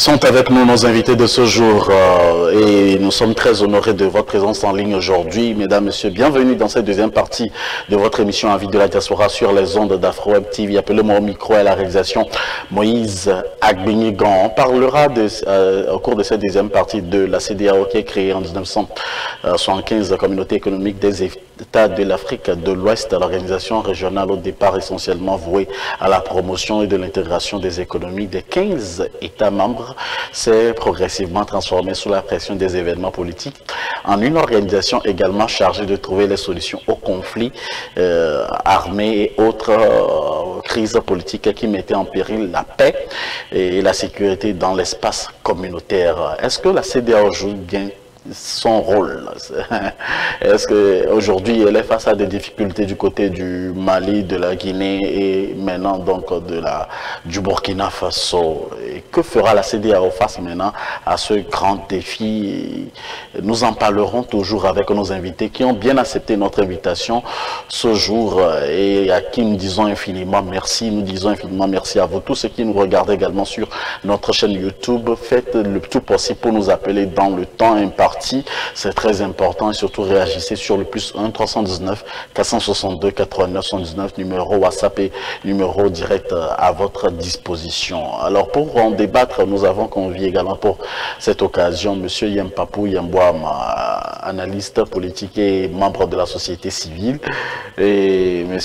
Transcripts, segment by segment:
Sont avec nous nos invités de ce jour et nous sommes très honorés de votre présence en ligne aujourd'hui. Mesdames, Messieurs, bienvenue dans cette deuxième partie de votre émission Avis de la diaspora sur les ondes d'Afro-Web TV. Appelez-moi au micro et à la réalisation Moïse Agbenigan. On parlera au cours de cette deuxième partie de la CEDEAO qui est créée en 1975, Communauté économique des États de l'Afrique de l'Ouest, l'organisation régionale au départ essentiellement vouée à la promotion et de l'intégration des économies des 15 États membres, s'est progressivement transformée sous la pression des événements politiques en une organisation également chargée de trouver les solutions aux conflits armés et autres crises politiques qui mettaient en péril la paix et la sécurité dans l'espace communautaire. Est-ce que la CEDEAO joue bien son rôle? Est-ce qu'aujourd'hui elle est face à des difficultés du côté du Mali, de la Guinée et maintenant donc du Burkina Faso? Et que fera la CEDEAO face maintenant à ce grand défi? Nous en parlerons toujours avec nos invités qui ont bien accepté notre invitation ce jour et à qui nous disons infiniment merci. Nous disons infiniment merci à vous tous ceux qui nous regardent également sur notre chaîne YouTube. Faites le tout possible pour nous appeler dans le temps imparti. C'est très important et surtout réagissez sur le +1 319 462 89 119, numéro WhatsApp et numéro direct à votre disposition. Alors pour en débattre, nous avons convié également pour cette occasion M. Yampapou Yambouama, analyste politique et membre de la société civile, et M.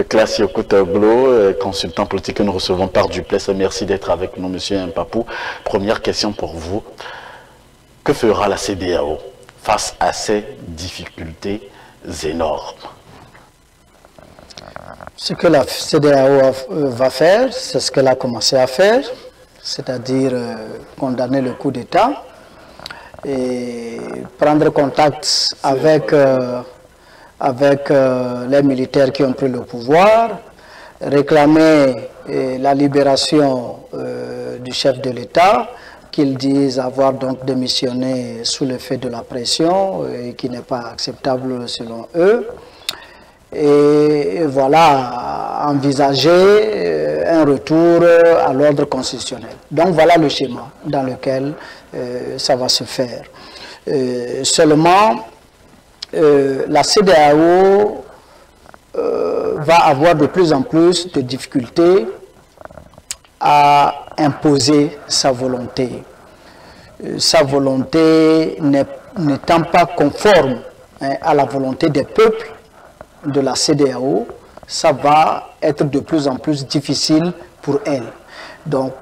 Classio Koutaglo, consultant politique que nous recevons par Duplessis. Merci d'être avec nous, M. Yampapou. Première question pour vous. Que fera la CEDEAO face à ces difficultés énormes? Ce que la CEDEAO va faire, c'est ce qu'elle a commencé à faire, c'est-à-dire condamner le coup d'État et prendre contact avec les militaires qui ont pris le pouvoir, réclamer la libération du chef de l'État, qu'ils disent avoir donc démissionné sous l'effet de la pression et qui n'est pas acceptable selon eux. Et voilà, envisager un retour à l'ordre constitutionnel. Donc voilà le schéma dans lequel ça va se faire. Seulement, la CEDEAO va avoir de plus en plus de difficultés à imposer sa volonté. Sa volonté n'étant pas conforme à la volonté des peuples de la CEDEAO, ça va être de plus en plus difficile pour elle. Donc,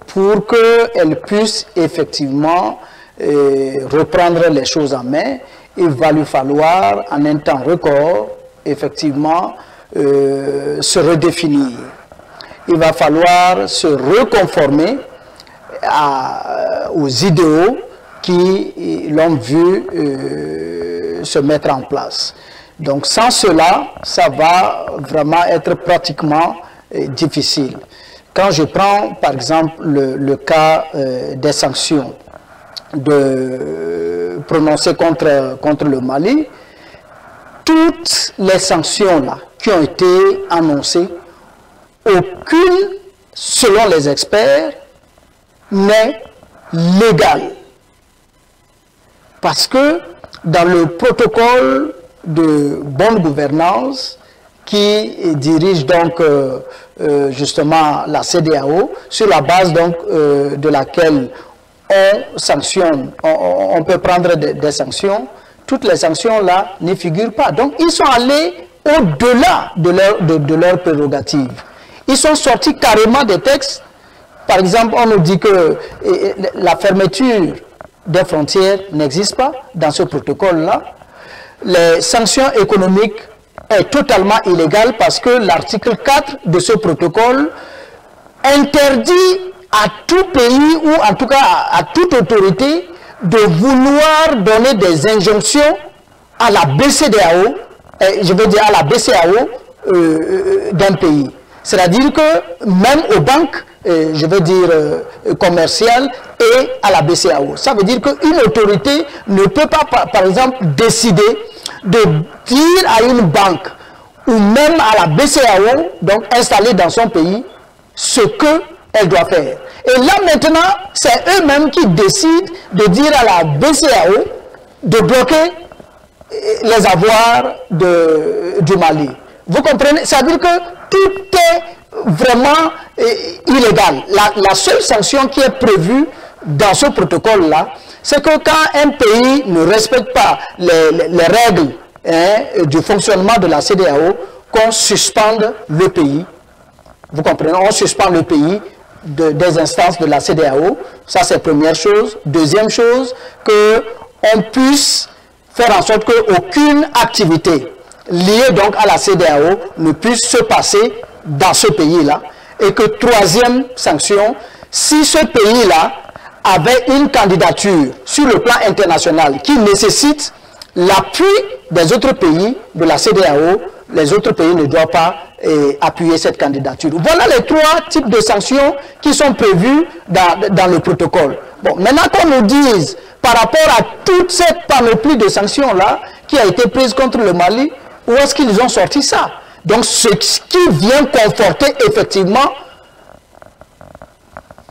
pour qu'elle puisse effectivement reprendre les choses en main, il va lui falloir en un temps record, effectivement, se redéfinir. Il va falloir se reconformer aux idéaux qui l'ont vu se mettre en place. Donc sans cela, ça va vraiment être pratiquement difficile. Quand je prends par exemple le cas des sanctions prononcées contre le Mali, toutes les sanctions là qui ont été annoncées, aucune, selon les experts, n'est légale. Parce que dans le protocole de bonne gouvernance qui dirige donc justement la CEDEAO, sur la base donc de laquelle on sanctionne, on peut prendre des sanctions, toutes les sanctions là n'y figurent pas. Donc ils sont allés au-delà de leur prérogative. Ils sont sortis carrément des textes. Par exemple, on nous dit que la fermeture des frontières n'existe pas dans ce protocole-là. Les sanctions économiques est totalement illégale parce que l'article 4 de ce protocole interdit à tout pays ou en tout cas à toute autorité de vouloir donner des injonctions à la BCEDEAO, je veux dire à la BCEAO d'un pays. C'est-à-dire que même aux banques, je veux dire commerciales et à la BCEAO. Ça veut dire qu'une autorité ne peut pas, par exemple, décider de dire à une banque ou même à la BCEAO, donc installée dans son pays, ce qu'elle doit faire. Et là maintenant, c'est eux-mêmes qui décident de dire à la BCEAO de bloquer les avoirs du Mali. Vous comprenez? Ça veut dire que tout est vraiment illégal. La seule sanction qui est prévue dans ce protocole-là, c'est que quand un pays ne respecte pas les règles du fonctionnement de la CEDEAO, qu'on suspende le pays. Vous comprenez? On suspend le pays des instances de la CEDEAO. Ça, c'est la première chose. Deuxième chose, qu'on puisse faire en sorte qu'aucune activité liée donc à la CEDEAO ne puisse se passer dans ce pays-là. Et que troisième sanction, si ce pays-là avait une candidature sur le plan international qui nécessite l'appui des autres pays de la CEDEAO, les autres pays ne doivent pas appuyer cette candidature. Voilà les trois types de sanctions qui sont prévues dans le protocole. Bon, maintenant qu'on nous dise, par rapport à toute cette panoplie de sanctions-là qui a été prise contre le Mali, où est-ce qu'ils ont sorti ça? Donc, ce qui vient conforter effectivement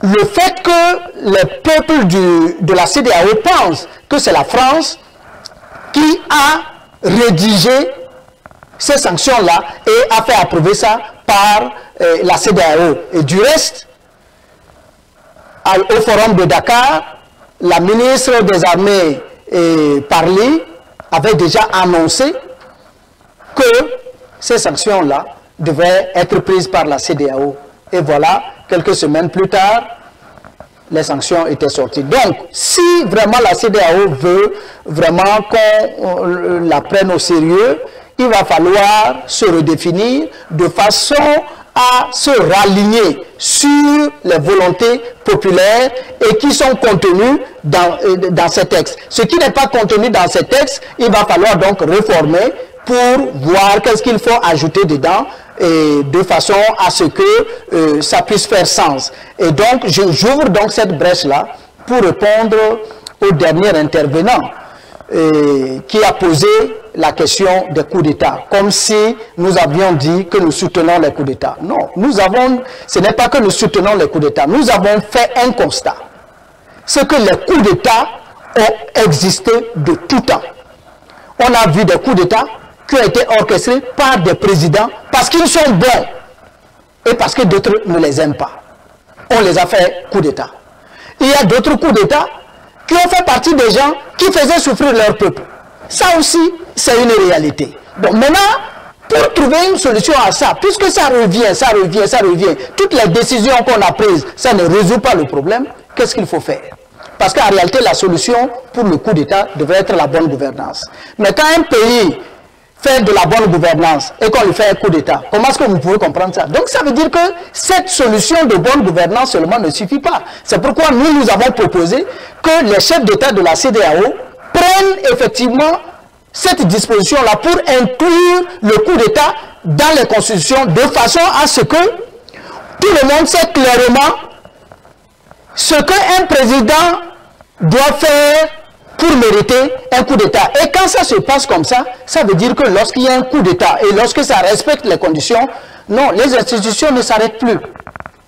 le fait que les peuples de la CEDEAO pensent que c'est la France qui a rédigé ces sanctions-là et a fait approuver ça par la CEDEAO. Et du reste, au forum de Dakar, la ministre des Armées Parly avait déjà annoncé que ces sanctions-là devaient être prises par la CEDEAO. Et voilà, quelques semaines plus tard, les sanctions étaient sorties. Donc, si vraiment la CEDEAO veut vraiment qu'on la prenne au sérieux, il va falloir se redéfinir de façon à se raligner sur les volontés populaires et qui sont contenues dans ces textes. Ce qui n'est pas contenu dans ces textes, il va falloir donc réformer pour voir qu'est-ce qu'il faut ajouter dedans et de façon à ce que ça puisse faire sens. Et donc, j'ouvre donc cette brèche-là pour répondre au dernier intervenant qui a posé la question des coups d'État, comme si nous avions dit que nous soutenons les coups d'État. Non, ce n'est pas que nous soutenons les coups d'État, nous avons fait un constat. C'est que les coups d'État ont existé de tout temps. On a vu des coups d'État qui ont été orchestrés par des présidents parce qu'ils sont bons et parce que d'autres ne les aiment pas. On les a fait coups d'État. Il y a d'autres coups d'État qui ont fait partie des gens qui faisaient souffrir leur peuple. Ça aussi, c'est une réalité. Donc maintenant, pour trouver une solution à ça, puisque ça revient, toutes les décisions qu'on a prises, ça ne résout pas le problème, qu'est-ce qu'il faut faire? Parce qu'en réalité, la solution pour le coup d'État devrait être la bonne gouvernance. Mais quand un pays fait de la bonne gouvernance et qu'on lui fait un coup d'État, comment est-ce que vous pouvez comprendre ça? Donc ça veut dire que cette solution de bonne gouvernance seulement ne suffit pas. C'est pourquoi nous avons proposé que les chefs d'État de la CEDEAO prennent effectivement cette disposition-là pour inclure le coup d'État dans les constitutions de façon à ce que tout le monde sait clairement ce qu'un président doit faire pour mériter un coup d'État. Et quand ça se passe comme ça, ça veut dire que lorsqu'il y a un coup d'État et lorsque ça respecte les conditions, non, les institutions ne s'arrêtent plus.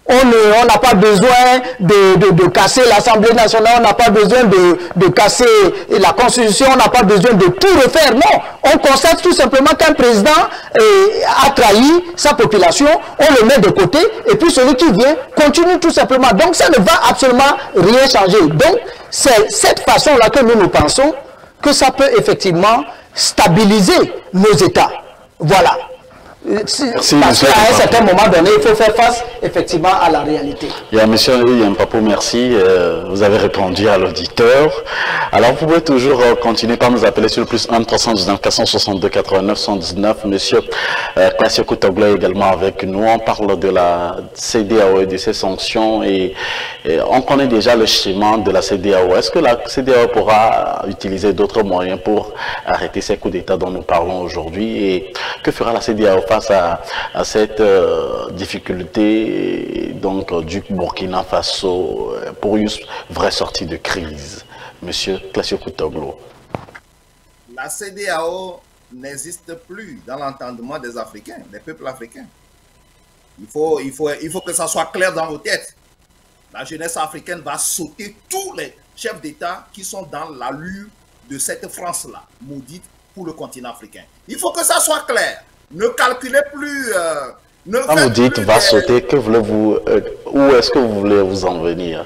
On n'a pas besoin de casser l'Assemblée nationale, on n'a pas besoin de casser la Constitution, on n'a pas besoin de tout refaire. Non, on constate tout simplement qu'un président a trahi sa population, on le met de côté, et puis celui qui vient continue tout simplement. Donc ça ne va absolument rien changer. Donc c'est cette façon-là que nous pensons que ça peut effectivement stabiliser nos États. Voilà. Parce qu'à un certain moment donné, il faut faire face effectivement à la réalité. Il y a monsieur Yampapo, merci. Vous avez répondu à l'auditeur. Alors vous pouvez toujours continuer par nous appeler sur le plus 1 319 462 89 119. Monsieur Klassio Koutoglo est également avec nous. On parle de la CEDEAO et de ses sanctions et on connaît déjà le schéma de la CEDEAO. Est-ce que la CEDEAO pourra utiliser d'autres moyens pour arrêter ces coups d'État dont nous parlons aujourd'hui? Et que fera la CEDEAO face à cette difficulté donc, du Burkina Faso pour une vraie sortie de crise? Monsieur Klassio Koutoglo. La CEDEAO n'existe plus dans l'entendement des Africains, des peuples africains. Il faut que ça soit clair dans vos têtes. la jeunesse africaine va sauter tous les chefs d'État qui sont dans l'allure de cette France-là, maudite pour le continent africain. Il faut que ça soit clair. Ne calculez plus... Quand vous dites va sauter, que voulez-vous, où est-ce que vous voulez vous en venir?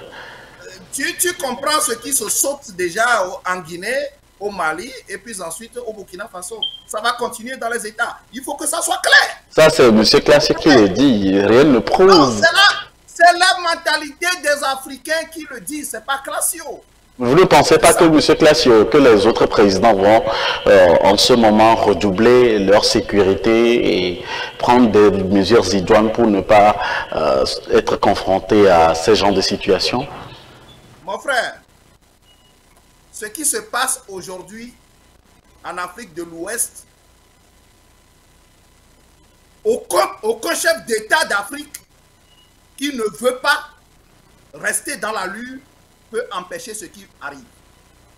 Tu comprends ce qui se saute déjà en Guinée, au Mali, et puis ensuite au Burkina Faso. Ça va continuer dans les États. Il faut que ça soit clair. Ça, c'est M. Classique qui le dit. Rien ne prouve. C'est la mentalité des Africains qui le dit. C'est pas Classio. Vous ne pensez pas que M. Classio, que les autres présidents vont en ce moment redoubler leur sécurité et prendre des mesures idoines pour ne pas être confrontés à ces genres de situations? Mon frère, ce qui se passe aujourd'hui en Afrique de l'Ouest, aucun chef d'État d'Afrique qui ne veut pas rester dans la lure peut empêcher ce qui arrive.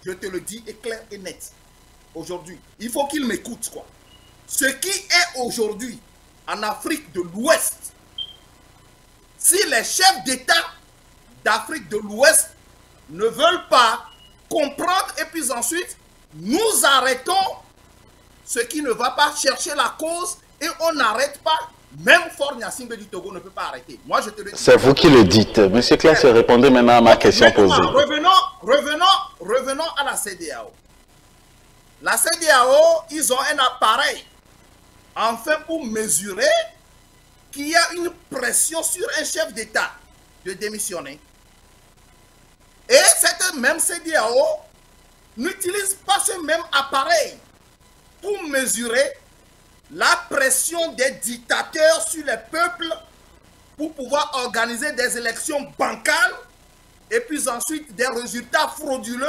Je te le dis clair et net. Aujourd'hui, il faut qu'il m'écoute, quoi. Ce qui est aujourd'hui en Afrique de l'Ouest, si les chefs d'État d'Afrique de l'Ouest ne veulent pas comprendre et puis ensuite nous arrêtons ce qui ne va pas, chercher la cause et on n'arrête pas. Même Faure Gnassingbé du Togo ne peut pas arrêter. Moi, je te le dis. C'est vous qui le dites. Monsieur Classe, répondez maintenant à ma question posée. Revenons à la CEDEAO. La CEDEAO, ils ont un appareil enfin pour mesurer qu'il y a une pression sur un chef d'État de démissionner. Et cette même CEDEAO n'utilise pas ce même appareil pour mesurer la pression des dictateurs sur les peuples pour pouvoir organiser des élections bancales et puis ensuite des résultats frauduleux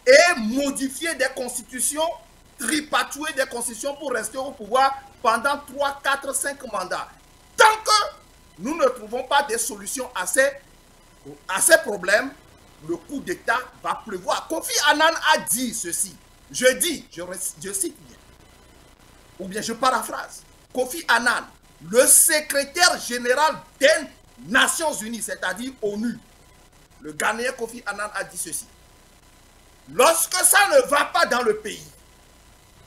et modifier des constitutions, tripatouer des constitutions pour rester au pouvoir pendant 3, 4, 5 mandats. Tant que nous ne trouvons pas des solutions à ces problèmes, le coup d'État va pleuvoir. Kofi Annan a dit ceci. Je cite bien. Ou bien je paraphrase. Kofi Annan, le secrétaire général des Nations Unies, c'est-à-dire ONU, le Ghanéen Kofi Annan a dit ceci. Lorsque ça ne va pas dans le pays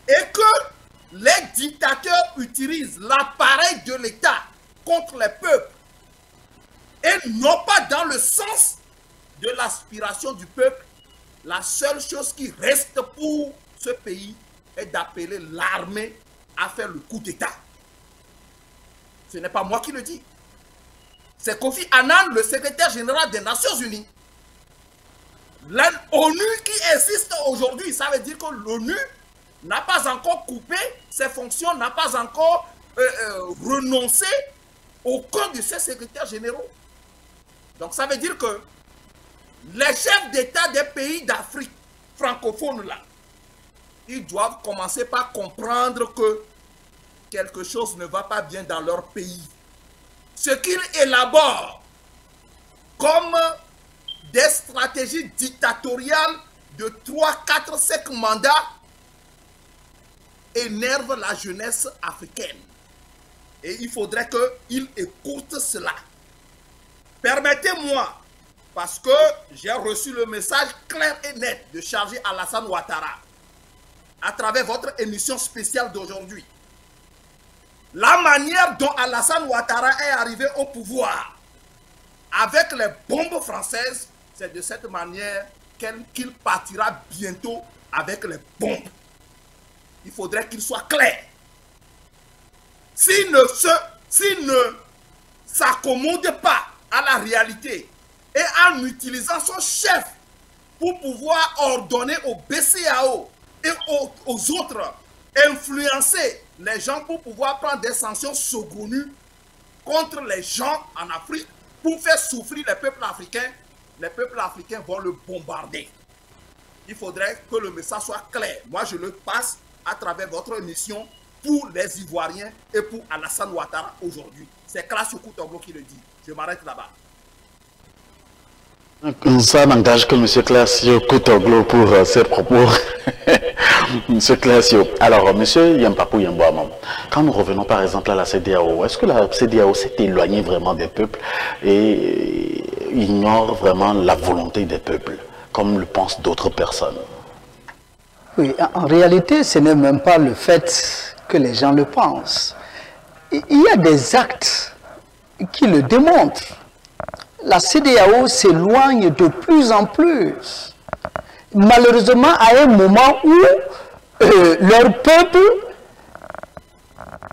et que les dictateurs utilisent l'appareil de l'État contre les peuples et non pas dans le sens de l'aspiration du peuple, la seule chose qui reste pour ce pays est d'appeler l'armée à faire le coup d'État. Ce n'est pas moi qui le dis. C'est Kofi Annan, le secrétaire général des Nations Unies. L'ONU qui existe aujourd'hui, ça veut dire que l'ONU n'a pas encore coupé ses fonctions, n'a pas encore renoncé aucun de ses secrétaires généraux. Donc ça veut dire que les chefs d'État des pays d'Afrique francophone là, ils doivent commencer par comprendre que quelque chose ne va pas bien dans leur pays. Ce qu'ils élaborent comme des stratégies dictatoriales de 3, 4, 5 mandats énervent la jeunesse africaine. Et il faudrait qu'ils écoutent cela. Permettez-moi, parce que j'ai reçu le message clair et net de chargé Alassane Ouattara à travers votre émission spéciale d'aujourd'hui. La manière dont Alassane Ouattara est arrivé au pouvoir avec les bombes françaises, c'est de cette manière qu'il partira bientôt avec les bombes. Il faudrait qu'il soit clair. S'il ne s'accommode pas à la réalité et en utilisant son chef pour pouvoir ordonner au BCAO et aux autres, influencer les gens pour pouvoir prendre des sanctions saugrenues contre les gens en Afrique pour faire souffrir les peuples africains vont le bombarder. Il faudrait que le message soit clair. Moi, je le passe à travers votre émission pour les Ivoiriens et pour Alassane Ouattara aujourd'hui. C'est Classio Koutoglo qui le dit. Je m'arrête là-bas. Ça n'engage que M. Classio Koutoglo pour ses propos. M. Classio. Alors, M. Yampapou Yambouamam, quand nous revenons par exemple à la CEDEAO, est-ce que la CEDEAO s'est éloignée vraiment des peuples et ignore vraiment la volonté des peuples, comme le pensent d'autres personnes. Oui, en réalité, ce n'est même pas le fait que les gens le pensent. Il y a des actes qui le démontrent. La CEDEAO s'éloigne de plus en plus. Malheureusement, à un moment où leur peuple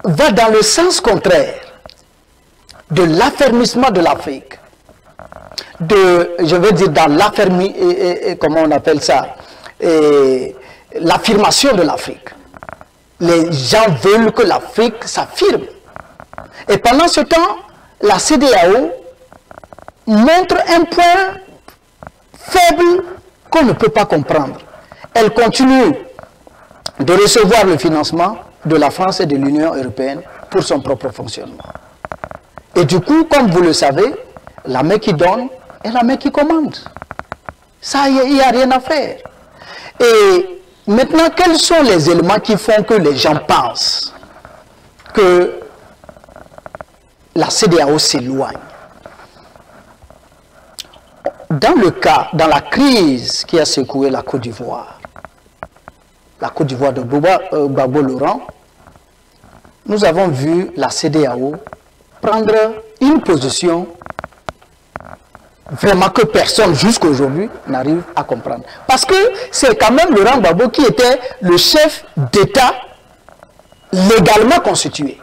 va dans le sens contraire de l'affermissement de l'Afrique, je veux dire dans l'affermissement, comment on appelle ça, l'affirmation de l'Afrique. Les gens veulent que l'Afrique s'affirme. Et pendant ce temps, la CEDEAO montre un point faible qu'on ne peut pas comprendre. Elle continue de recevoir le financement de la France et de l'Union européenne pour son propre fonctionnement. Et du coup, comme vous le savez, la main qui donne est la main qui commande. Ça, il n'y a rien à faire. Et maintenant, quels sont les éléments qui font que les gens pensent que la CEDEAO s'éloigne? Dans la crise qui a secoué la Côte d'Ivoire de Gbagbo Laurent, nous avons vu la CEDEAO prendre une position vraiment que personne jusqu'à aujourd'hui n'arrive à comprendre. Parce que c'est quand même Laurent Gbagbo qui était le chef d'État légalement constitué.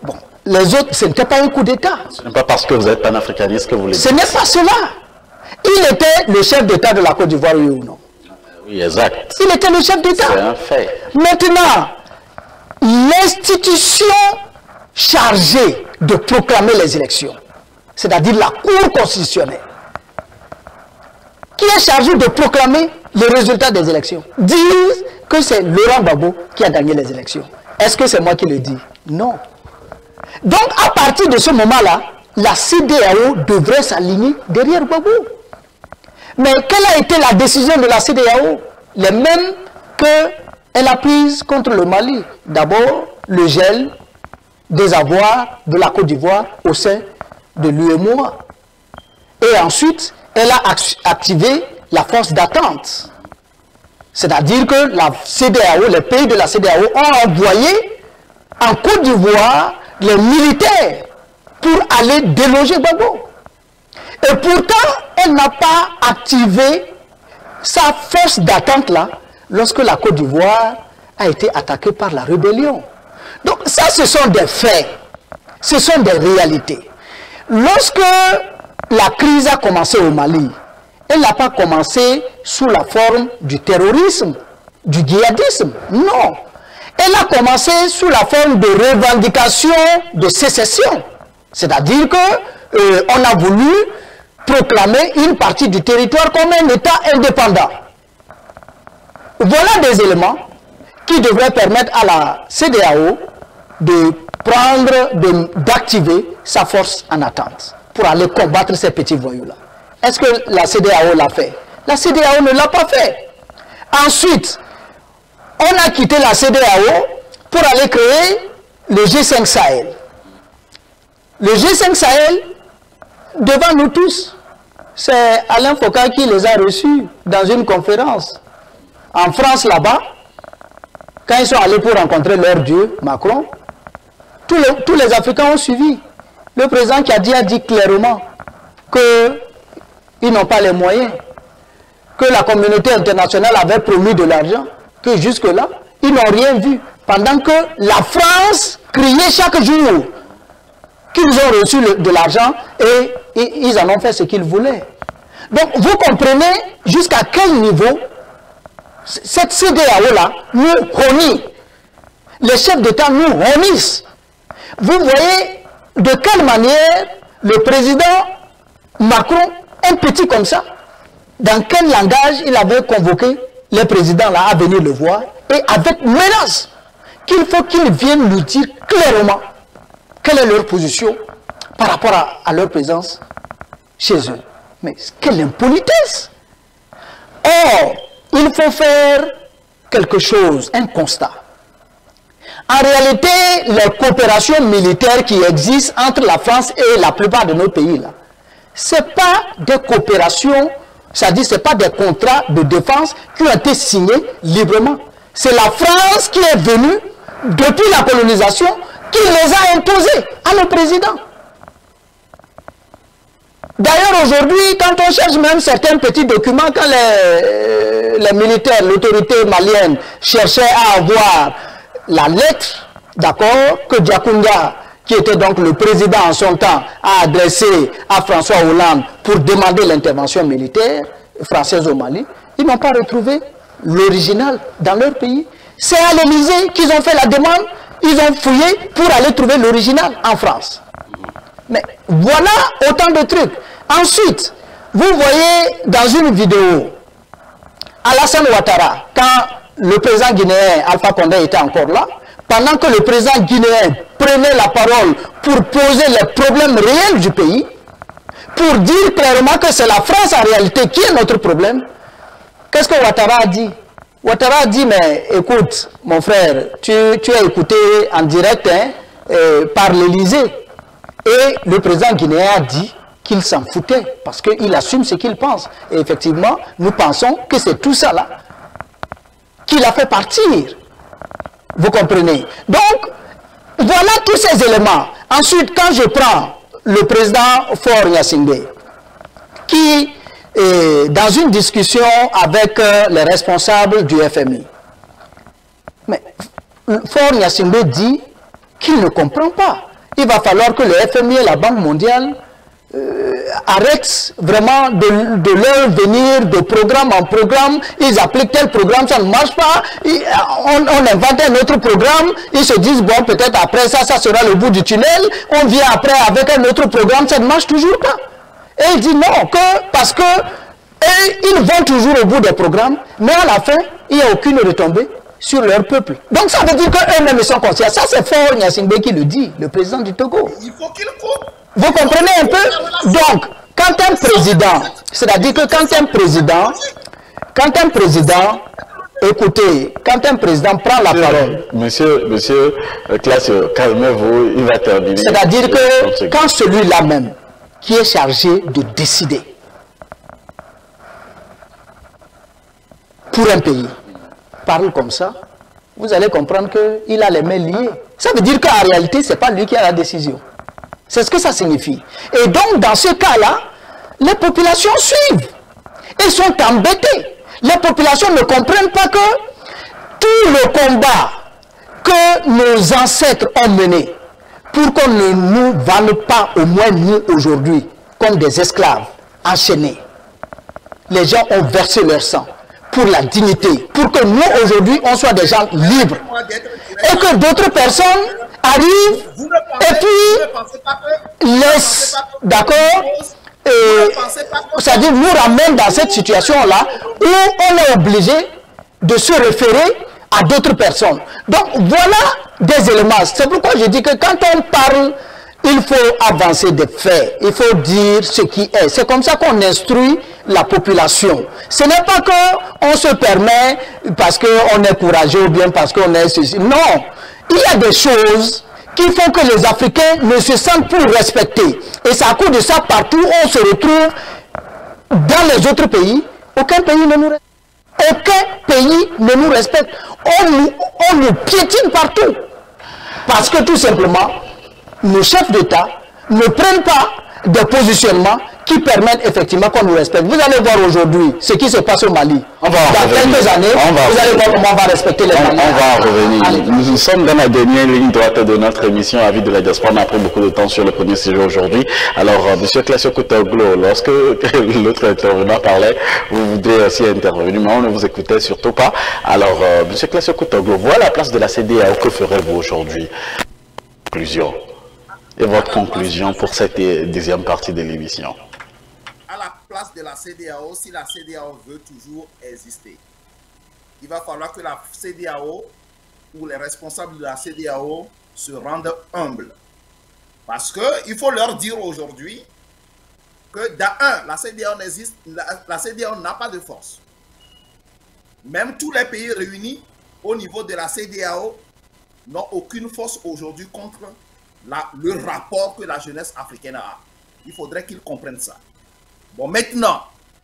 Bon, les autres, ce n'était pas un coup d'État. Ce n'est pas parce que vous êtes panafricaniste que vous le dites. Ce n'est pas cela. Il était le chef d'État de la Côte d'Ivoire, oui ou non? Oui, exact. Il était le chef d'État. C'est un fait. Maintenant, l'institution chargée de proclamer les élections, c'est-à-dire la Cour constitutionnelle, qui est chargée de proclamer les résultats des élections, disent que c'est Laurent Gbagbo qui a gagné les élections. Est-ce que c'est moi qui le dis? Non. Donc, à partir de ce moment-là, la CEDEAO devrait s'aligner derrière Gbagbo. Mais quelle a été la décision de la CEDEAO? Les mêmes qu'elle a prises contre le Mali. D'abord, le gel des avoirs de la Côte d'Ivoire au sein de l'UEMOA. Et ensuite, elle a activé la force d'attente. C'est-à-dire que la CEDEAO, les pays de la CEDEAO ont envoyé en Côte d'Ivoire les militaires pour aller déloger Gbagbo. Et pourtant, elle n'a pas activé sa force d'attente là lorsque la Côte d'Ivoire a été attaquée par la rébellion. Donc ça, ce sont des faits, ce sont des réalités. Lorsque la crise a commencé au Mali, elle n'a pas commencé sous la forme du terrorisme, du djihadisme, non. Elle a commencé sous la forme de revendication de sécession. C'est-à-dire qu'on a voulu proclamer une partie du territoire comme un État indépendant. Voilà des éléments qui devraient permettre à la CEDEAO d'activer sa force en attente pour aller combattre ces petits voyous-là. Est-ce que la CEDEAO l'a fait? La CEDEAO ne l'a pas fait. Ensuite, on a quitté la CEDEAO pour aller créer le G5 Sahel. Le G5 Sahel, devant nous tous, c'est Alain Foka qui les a reçus dans une conférence en France là-bas. Quand ils sont allés pour rencontrer leur Dieu, Macron, tous les Africains ont suivi. Le président qui a dit clairement qu'ils n'ont pas les moyens, que la communauté internationale avait promis de l'argent, que jusque-là, ils n'ont rien vu. Pendant que la France criait chaque jour qu'ils ont reçu de l'argent et ils en ont fait ce qu'ils voulaient. Donc, vous comprenez jusqu'à quel niveau cette CEDEAO-là nous honit. Les chefs d'État nous honissent. Vous voyez de quelle manière le président Macron, un petit comme ça, dans quel langage il avait convoqué les présidents là à venir le voir, et avec menace qu'il faut qu'ils viennent nous dire clairement quelle est leur position par rapport à leur présence chez eux. Mais quelle impolitesse! Or, il faut faire quelque chose, un constat. En réalité, les coopérations militaires qui existent entre la France et la plupart de nos pays, là, Ce n'est pas des coopérations, c'est-à-dire ce n'est pas des contrats de défense qui ont été signés librement. C'est la France qui est venue, depuis la colonisation, qui les a imposés à nos présidents. D'ailleurs, aujourd'hui, quand on cherche même certains petits documents, quand les militaires, l'autorité malienne cherchait à avoir la lettre, d'accord, que Diakounda, qui était donc le président en son temps, a adressé à François Hollande pour demander l'intervention militaire française au Mali, ils n'ont pas retrouvé l'original dans leur pays. C'est à l'Élysée qu'ils ont fait la demande, ils ont fouillé pour aller trouver l'original en France. Mais voilà autant de trucs. Ensuite, vous voyez dans une vidéo, Alassane Ouattara, quand le président guinéen Alpha Condé était encore là, pendant que le président guinéen prenait la parole pour poser les problèmes réels du pays, pour dire clairement que c'est la France en réalité qui est notre problème, qu'est-ce que Ouattara a dit? Ouattara a dit, mais écoute, mon frère, tu as écouté en direct par l'Élysée. Et le président guinéen a dit qu'il s'en foutait, parce qu'il assume ce qu'il pense. Et effectivement, nous pensons que c'est tout ça là qui l'a fait partir. Vous comprenez? Donc, voilà tous ces éléments. Ensuite, quand je prends le président Faure Gnassingbé, qui est dans une discussion avec les responsables du FMI, mais Faure Gnassingbé dit qu'il ne comprend pas. Il va falloir que le FMI et la Banque mondiale arrêtent vraiment de leur venir de programme en programme. Ils appliquent tel programme, ça ne marche pas. On invente un autre programme. Ils se disent, bon, peut-être après ça, ça sera le bout du tunnel. On vient après avec un autre programme, ça ne marche toujours pas. Et il dit non, parce que ils vont toujours au bout des programmes, mais à la fin, il n'y a aucune retombée sur leur peuple. Donc ça veut dire qu'eux-mêmes sont conscients. Ça, c'est Faure Gnassingbé qui le dit, le président du Togo. Il faut qu'il coupe. Vous comprenez un peu? Donc, quand un président, c'est-à-dire que quand un président, écoutez, quand un président prend la parole... Monsieur Classe, calmez-vous, il va terminer. C'est-à-dire que quand celui-là même, qui est chargé de décider pour un pays, parle comme ça, vous allez comprendre qu'il a les mains liées. Ça veut dire qu'en réalité, ce n'est pas lui qui a la décision. C'est ce que ça signifie. Et donc, dans ce cas-là, les populations suivent. Elles sont embêtées. Les populations ne comprennent pas que tout le combat que nos ancêtres ont mené pour qu'on ne nous vende pas, au moins nous aujourd'hui, comme des esclaves enchaînés. Les gens ont versé leur sang pour la dignité, pour que nous aujourd'hui on soit des gens libres et que d'autres personnes arrivent et puis laissent, d'accord, c'est-à-dire nous ramènent dans cette situation-là où on est obligé de se référer à d'autres personnes. Donc voilà des éléments. C'est pourquoi je dis que quand on parle, il faut avancer des faits, il faut dire ce qui est. C'est comme ça qu'on instruit la population. Ce n'est pas qu'on se permet parce qu'on est courageux ou bien parce qu'on est ceci. Non, il y a des choses qui font que les Africains ne se sentent plus respectés. Et c'est à cause de ça, partout où on se retrouve, dans les autres pays, aucun pays ne nous respecte. Aucun pays ne nous respecte. On nous piétine partout. Parce que tout simplement, nos chefs d'État ne prennent pas des positionnements qui permettent effectivement qu'on nous respecte. Vous allez voir aujourd'hui ce qui se passe au Mali. Dans quelques années, vous allez voir comment on va respecter les Maliens. On va revenir. Allez. Nous sommes dans la dernière ligne droite de notre émission Avis de la diaspora. On a pris beaucoup de temps sur le premier séjour aujourd'hui. Alors, M. Classio Koutoglo, lorsque l'autre intervenant parlait, vous voudriez aussi intervenir, mais on ne vous écoutait surtout pas. Alors, M. Classio Koutoglo, voilà la place de la CEDEAO. Que ferez-vous aujourd'hui? Conclusion. Et votre conclusion pour cette deuxième partie de l'émission? À la place de la CEDEAO, si la CEDEAO veut toujours exister, il va falloir que la CEDEAO ou les responsables de la CEDEAO se rendent humbles. Parce qu'il faut leur dire aujourd'hui que la CEDEAO n'existe, la CEDEAO n'a pas de force. Même tous les pays réunis au niveau de la CEDEAO n'ont aucune force aujourd'hui contre le rapport que la jeunesse africaine a. Il faudrait qu'ils comprennent ça. Bon, maintenant,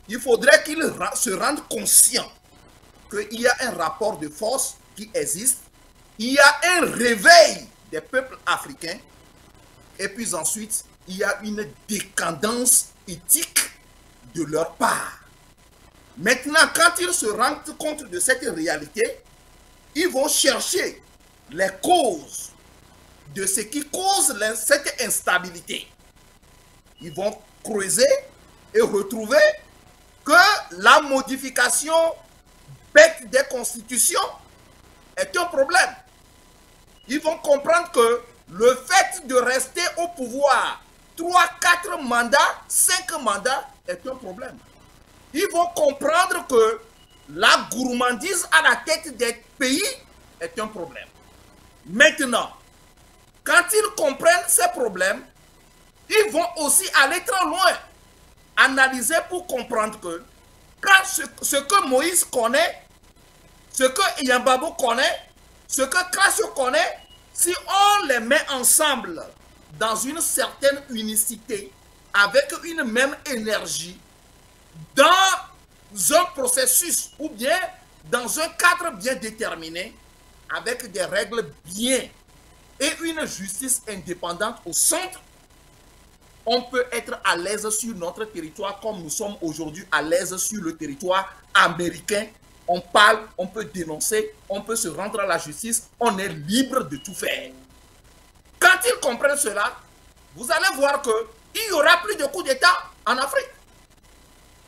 il faudrait qu'ils se rendent conscients qu'il y a un rapport de force qui existe, il y a un réveil des peuples africains, et puis ensuite, il y a une décadence éthique de leur part. Maintenant, quand ils se rendent compte de cette réalité, ils vont chercher les causes de ce qui cause cette instabilité. Ils vont creuser et retrouver que la modification bête des constitutions est un problème. Ils vont comprendre que le fait de rester au pouvoir 3, 4 mandats, 5 mandats est un problème. Ils vont comprendre que la gourmandise à la tête des pays est un problème. Maintenant, quand ils comprennent ces problèmes, ils vont aussi aller très loin, analyser pour comprendre que quand ce que Moïse connaît, ce que Yambabo connaît, ce que Krassio connaît, si on les met ensemble dans une certaine unicité, avec une même énergie, dans un processus ou bien dans un cadre bien déterminé, avec des règles bien et une justice indépendante au centre, on peut être à l'aise sur notre territoire comme nous sommes aujourd'hui à l'aise sur le territoire américain. On parle, on peut dénoncer, on peut se rendre à la justice, on est libre de tout faire. Quand ils comprennent cela, vous allez voir qu'il n'y aura plus de coup d'État en Afrique.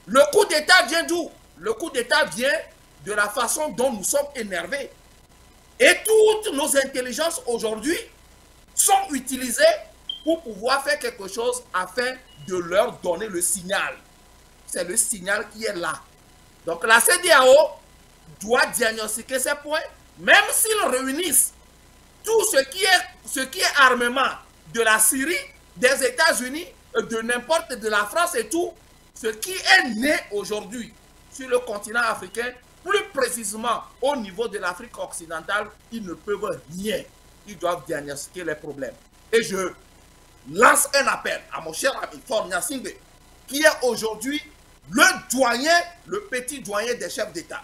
Le coup d'État vient d'où? Le coup d'État vient de la façon dont nous sommes énervés. Et toutes nos intelligences aujourd'hui sont utilisées pour pouvoir faire quelque chose afin de leur donner le signal. C'est le signal qui est là. Donc la CEDEAO doit diagnostiquer ces points, même s'ils réunissent tout ce qui est armement de la Syrie, des États-Unis, de n'importe de la France et tout, ce qui est né aujourd'hui sur le continent africain, plus précisément au niveau de l'Afrique occidentale, ils ne peuvent rien. Ils doivent diagnostiquer les problèmes. Et je lance un appel à mon cher ami Faure Gnassingbé, qui est aujourd'hui le doyen, le petit doyen des chefs d'État,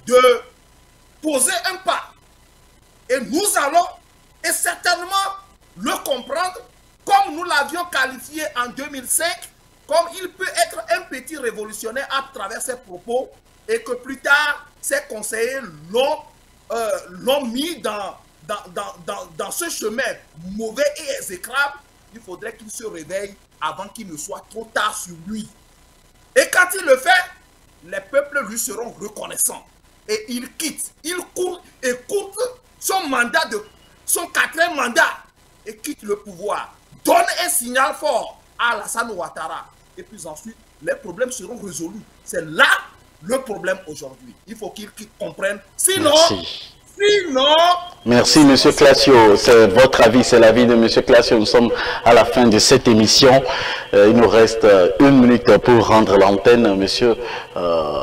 de poser un pas. Et nous allons, et certainement, le comprendre, comme nous l'avions qualifié en 2005, comme il peut être un petit révolutionnaire à travers ses propos, et que plus tard, ses conseillers l'ont mis dans ce chemin mauvais et exécrable. Il faudrait qu'il se réveille avant qu'il ne soit trop tard sur lui. Et quand il le fait, les peuples lui seront reconnaissants. Et il quitte, il court et court son mandat, son 4e mandat, et quitte le pouvoir. Donne un signal fort à Alassane Ouattara. Et puis ensuite, les problèmes seront résolus. C'est là le problème aujourd'hui. Il faut qu'ils comprennent. Sinon... Merci, M. Classio. C'est votre avis, c'est l'avis de M. Classio. Nous sommes à la fin de cette émission. Il nous reste 1 minute pour rendre l'antenne. M.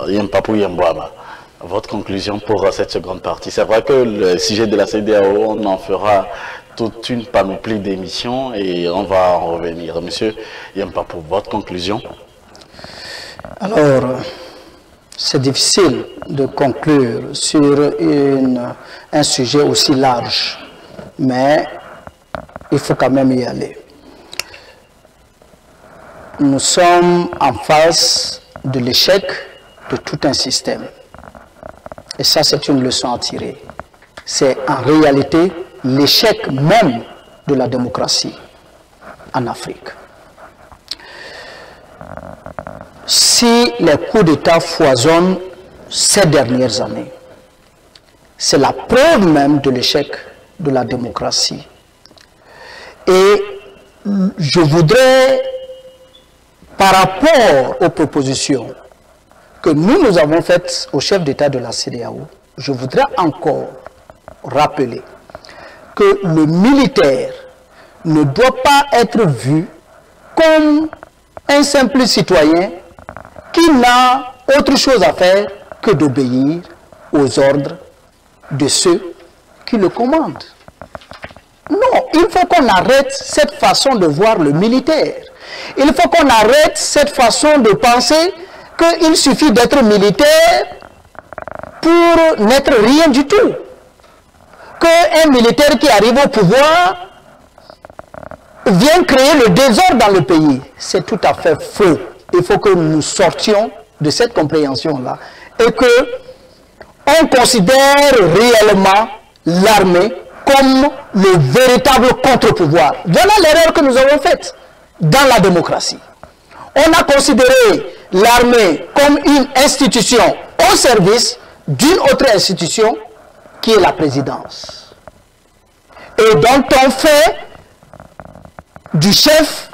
Yampapou Yambouama, votre conclusion pour cette seconde partie. C'est vrai que le sujet de la CEDEAO, on en fera toute une panoplie d'émissions et on va en revenir. M. Yampapou, votre conclusion? Alors... c'est difficile de conclure sur un sujet aussi large, mais il faut quand même y aller. Nous sommes en face de l'échec de tout un système. Et ça, c'est une leçon à tirer. C'est en réalité l'échec même de la démocratie en Afrique. Si les coups d'État foisonnent ces dernières années, c'est la preuve même de l'échec de la démocratie. Et je voudrais, par rapport aux propositions que nous avons faites au chef d'État de la CEDEAO, je voudrais encore rappeler que le militaire ne doit pas être vu comme un simple citoyen qui n'a autre chose à faire que d'obéir aux ordres de ceux qui le commandent. Non, il faut qu'on arrête cette façon de voir le militaire. Il faut qu'on arrête cette façon de penser qu'il suffit d'être militaire pour n'être rien du tout. Qu'un militaire qui arrive au pouvoir vient créer le désordre dans le pays. C'est tout à fait faux. Il faut que nous sortions de cette compréhension-là et que on considère réellement l'armée comme le véritable contre-pouvoir. Voilà l'erreur que nous avons faite dans la démocratie. On a considéré l'armée comme une institution au service d'une autre institution qui est la présidence. Et dont on fait du chef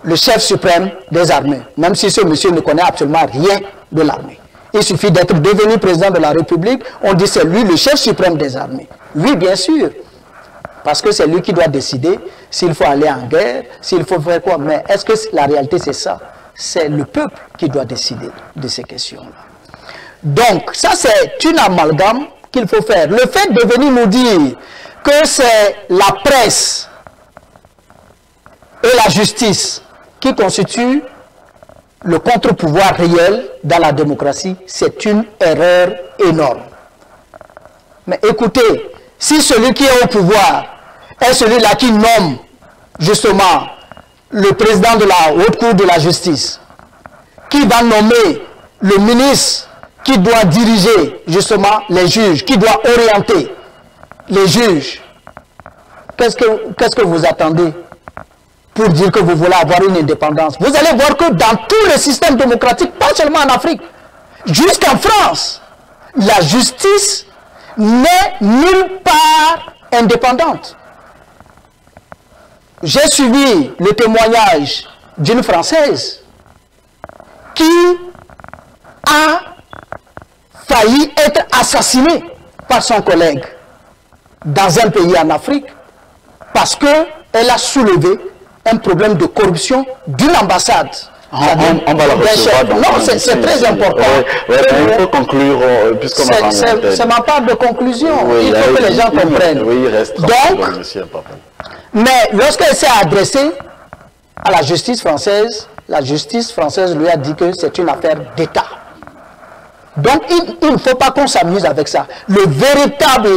le chef suprême des armées, même si ce monsieur ne connaît absolument rien de l'armée. Il suffit d'être devenu président de la République, on dit c'est lui le chef suprême des armées. Oui, bien sûr, parce que c'est lui qui doit décider s'il faut aller en guerre, s'il faut faire quoi. Mais est-ce que la réalité c'est ça? C'est le peuple qui doit décider de ces questions-là. Donc, ça c'est une amalgame qu'il faut faire. Le fait de venir nous dire que c'est la presse et la justice qui constituent le contre-pouvoir réel dans la démocratie, c'est une erreur énorme. Mais écoutez, si celui qui est au pouvoir est celui-là qui nomme justement le président de la haute cour de la justice, qui va nommer le ministre qui doit diriger justement les juges, qui doit orienter les juges, qu'est-ce que vous attendez pour dire que vous voulez avoir une indépendance? Vous allez voir que dans tous les systèmes démocratiques, pas seulement en Afrique, jusqu'en France, la justice n'est nulle part indépendante. J'ai suivi le témoignage d'une Française qui a failli être assassinée par son collègue dans un pays en Afrique parce qu'elle a soulevé un problème de corruption d'une ambassade. On va la recevoir. Non, c'est très important. Il faut conclure, puisqu'on va c'est ma part de conclusion. Oui, il faut que les gens comprennent. Oui, il reste donc, mais lorsqu'elle s'est adressée à la justice française lui a dit que c'est une affaire d'État. Donc, il ne faut pas qu'on s'amuse avec ça. La véritable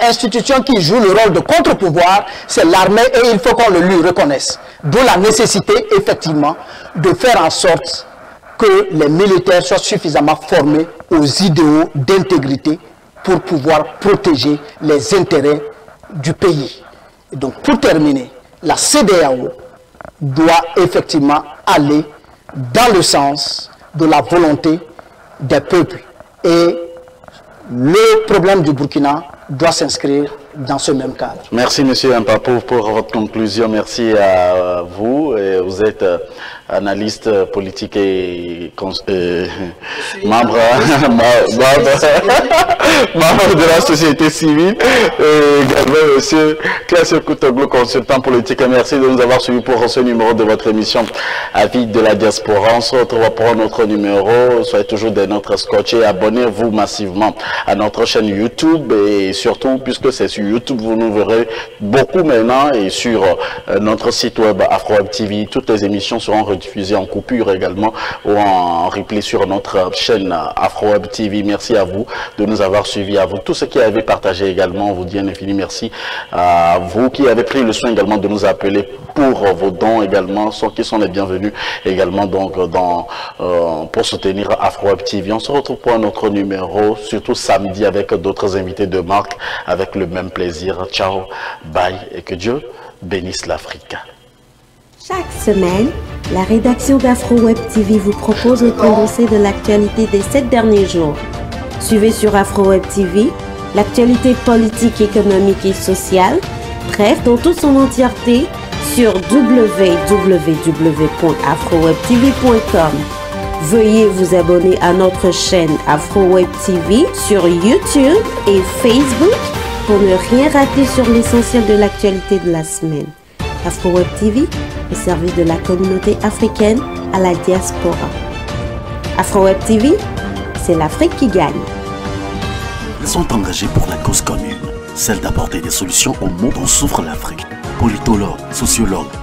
institution qui joue le rôle de contre-pouvoir, c'est l'armée et il faut qu'on le lui reconnaisse. D'où la nécessité, effectivement, de faire en sorte que les militaires soient suffisamment formés aux idéaux d'intégrité pour pouvoir protéger les intérêts du pays. Et donc, pour terminer, la CEDEAO doit effectivement aller dans le sens de la volonté des peuples. Et le problème du Burkina doit s'inscrire dans ce même cadre. Merci M. Mpapou pour votre conclusion. Merci à vous. Vous êtes analyste politique et membre de la société civile. Et également M. Classe Koutoglu, consultant politique. Merci de nous avoir suivis pour ce numéro de votre émission Avis de la diaspora. On se retrouve pour un autre numéro. Soyez toujours des nôtres scotchés. Abonnez-vous massivement à notre chaîne YouTube et surtout, puisque c'est sur YouTube, vous nous verrez beaucoup maintenant et sur notre site web AfroWeb TV. Toutes les émissions seront rediffusées en coupure également ou en replay sur notre chaîne AfroWeb TV. Merci à vous de nous avoir suivis, à vous tous ceux qui avez partagé également. On vous dit un infini merci à vous qui avez pris le soin également de nous appeler pour vos dons également, ceux qui sont les bienvenus également donc pour soutenir AfroWeb TV. On se retrouve pour un autre numéro, surtout samedi avec d'autres invités de marque avec le même plaisir. Ciao, bye et que Dieu bénisse l'Afrique. Chaque semaine, la rédaction d'AfroWeb TV vous propose le condensé de l'actualité des 7 derniers jours. Suivez sur AfroWeb TV l'actualité politique, économique et sociale, bref, dans toute son entièreté sur www.afrowebtv.com. Veuillez vous abonner à notre chaîne AfroWeb TV sur YouTube et Facebook pour ne rien rater sur l'essentiel de l'actualité de la semaine. AfroWeb TV, au service de la communauté africaine à la diaspora. AfroWeb TV, c'est l'Afrique qui gagne. Ils sont engagés pour la cause commune, celle d'apporter des solutions au monde dont souffre l'Afrique. Politologues, sociologues,